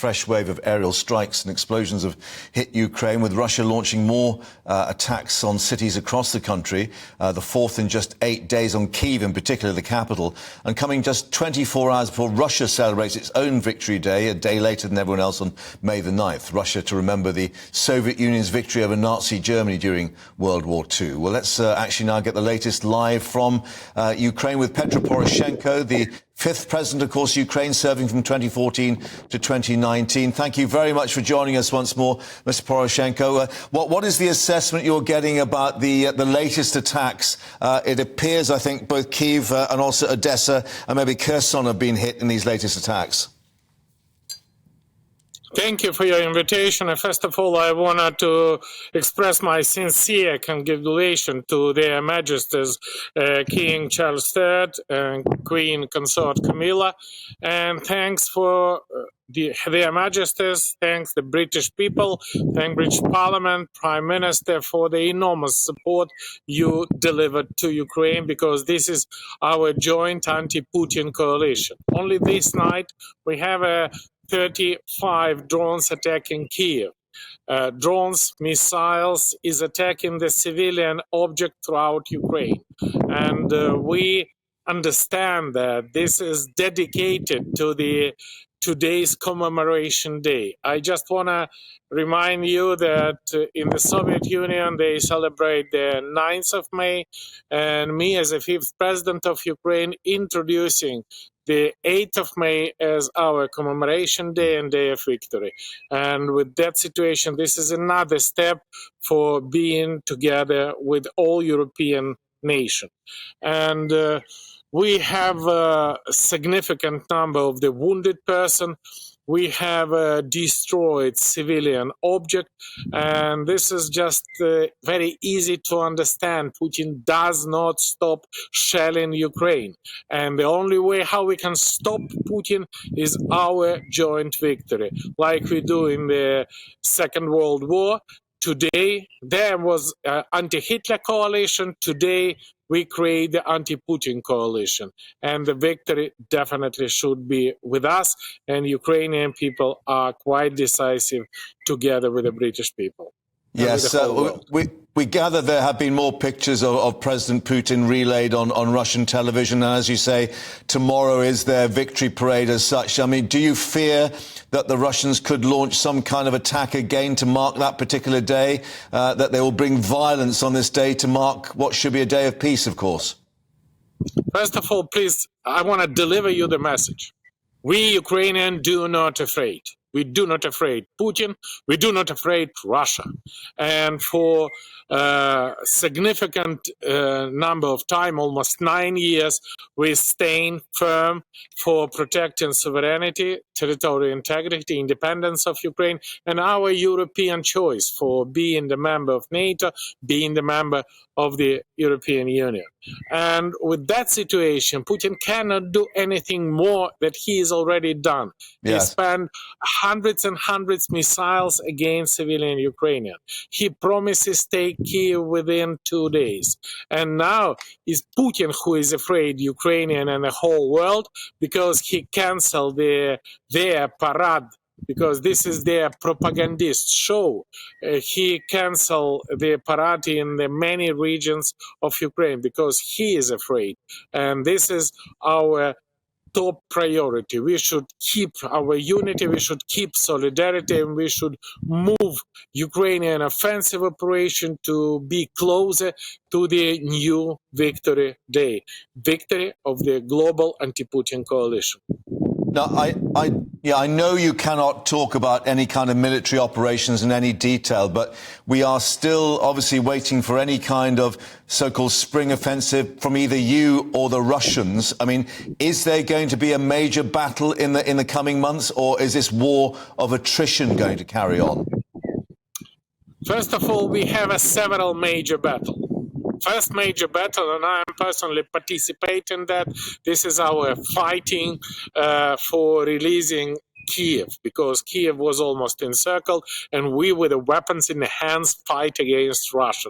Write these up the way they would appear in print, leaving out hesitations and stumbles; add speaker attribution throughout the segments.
Speaker 1: fresh wave of aerial strikes and explosions have hit Ukraine, with Russia launching more attacks on cities across the country, the fourth in just 8 days on Kyiv in particular, the capital, and coming just 24 hours before Russia celebrates its own Victory Day, a day later than everyone else on May the 9th. Russia to remember the Soviet Union's victory over Nazi Germany during World War II. Well, let's actually now get the latest live from Ukraine with Petra Poroshenko, the fifth president, of course, Ukraine, serving from 2014 to 2019. Thank you very much for joining us once more, Mr. Poroshenko. What is the assessment you're getting about the latest attacks? It appears, I think, both Kyiv and also Odessa and maybe Kherson have been hit in these latest attacks.
Speaker 2: Thank you for your invitation. First of all, I wanted to express my sincere congratulations to their Majesties King Charles III and Queen Consort Camilla, and thanks for their Majesties, thanks the British people, thank British Parliament, Prime Minister for the enormous support you delivered to Ukraine, because this is our joint anti-Putin coalition. Only this night we have 35 drones attacking Kyiv. Drones, missiles is attacking the civilian object throughout Ukraine. And we understand that this is dedicated to today's commemoration day. I just want to remind you that in the Soviet Union, they celebrate the 9th of May, and me as the fifth president of Ukraine introducing the 8th of May as our commemoration day and day of victory. And with that situation, this is another step for being together with all European nations. And we have a significant number of the wounded person. We have destroyed civilian object, and this is just very easy to understand. Putin does not stop shelling Ukraine, and the only way how we can stop Putin is our joint victory, like we do in the Second World War. Today, there was an anti-Hitler coalition. Today, we create the anti-Putin coalition. And the victory definitely should be with us. And Ukrainian people are quite decisive together with the British people.
Speaker 1: Yes, we gather there have been more pictures of President Putin relayed on Russian television. And as you say, tomorrow is their victory parade as such. I mean, do you fear that the Russians could launch some kind of attack again to mark that particular day, that they will bring violence on this day to mark what should be a day of peace, of course?
Speaker 2: First of all, please, I want to deliver you the message. We Ukrainians do not afraid. We do not afraid Putin. We do not afraid Russia. And for a significant number of time, almost 9 years, we staying firm for protecting sovereignty, territorial integrity, independence of Ukraine, and our European choice for being the member of NATO, being the member of the European Union. And with that situation, Putin cannot do anything more that he has already done. Yes. He spent hundreds and hundreds of missiles against civilian Ukrainians. He promises take Kyiv within 2 days. And now it's Putin who is afraid Ukrainian and the whole world, because he canceled their parade, because this is their propagandist show. He canceled the parade in the many regions of Ukraine because he is afraid. And this is our top priority. We should keep our unity, we should keep solidarity, and we should move Ukrainian offensive operation to be closer to the new Victory Day, victory of the global anti-Putin coalition.
Speaker 1: Now, I know you cannot talk about any kind of military operations in any detail, but we are still obviously waiting for any kind of so-called spring offensive from either you or the Russians. I mean, is there going to be a major battle in the coming months, or is this war of attrition going to carry on?
Speaker 2: First of all, we have several major battles. First major battle, and I am personally participating in that. This is our fighting for releasing Kyiv, because Kyiv was almost encircled, and we, with the weapons in the hands, fight against Russia.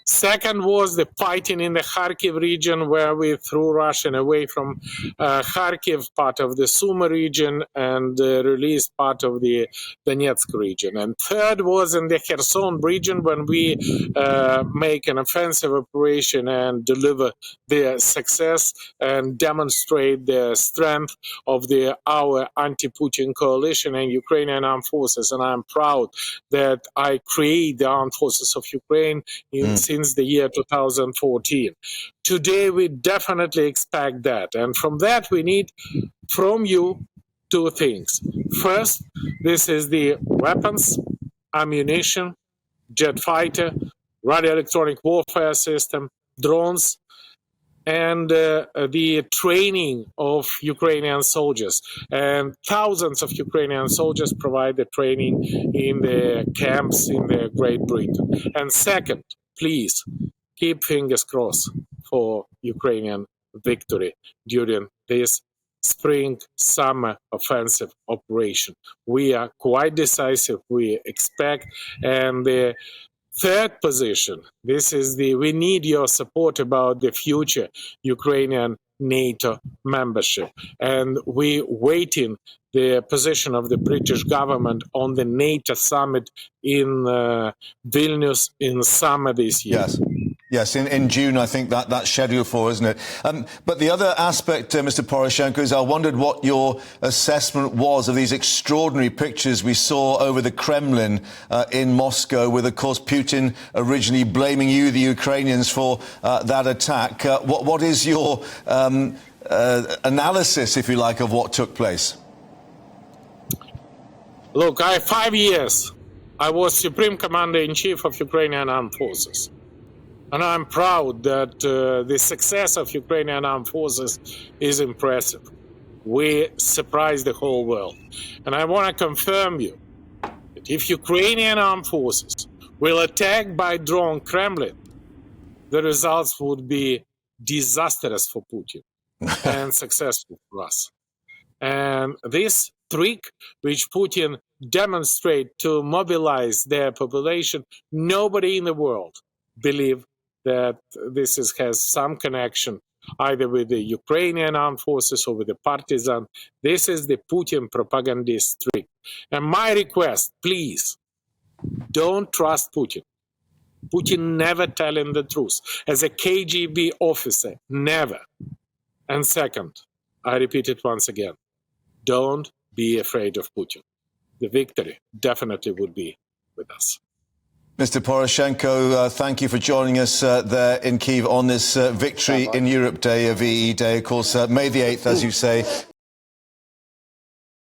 Speaker 2: Second was the fighting in the Kharkiv region, where we threw Russian away from Kharkiv, part of the Sumy region, and released part of the Donetsk region. And third was in the Kherson region, when we make an offensive operation and deliver the success and demonstrate the strength of our anti-Putin coalition and Ukrainian armed forces. And I'm proud that I create the armed forces of Ukraine since the year 2014. Today, we definitely expect that. And from that, we need from you two things. First, this is the weapons, ammunition, jet fighter, radio electronic warfare system, drones, and the training of Ukrainian soldiers. And thousands of Ukrainian soldiers provide the training in the camps in the Great Britain. And second, please keep fingers crossed for Ukrainian victory during this spring-summer offensive operation. We are quite decisive, we expect, and the third position, we need your support about the future Ukrainian NATO membership. And we waiting the position of the British government on the NATO summit in Vilnius in summer this year.
Speaker 1: Yes, in June, I think that's scheduled for, isn't it? But the other aspect, Mr. Poroshenko, is I wondered what your assessment was of these extraordinary pictures we saw over the Kremlin in Moscow, with, of course, Putin originally blaming you, the Ukrainians, for that attack. What is your analysis, if you like, of what took place?
Speaker 2: Look, 5 years, I was Supreme Commander-in-Chief of Ukrainian Armed Forces. And I'm proud that the success of Ukrainian armed forces is impressive. We surprised the whole world. And I want to confirm you that if Ukrainian armed forces will attack by drone Kremlin, the results would be disastrous for Putin and successful for us. And this trick which Putin demonstrates to mobilize their population, nobody in the world believes that this has some connection either with the Ukrainian armed forces or with the partisan. This is the Putin propagandist trick. And my request, please, don't trust Putin. Putin never telling the truth. As a KGB officer, never. And second, I repeat it once again, don't be afraid of Putin. The victory definitely would be with us.
Speaker 1: Mr. Poroshenko, thank you for joining us there in Kyiv on this Victory in Europe Day, VE Day. Of course, May the 8th, as you say.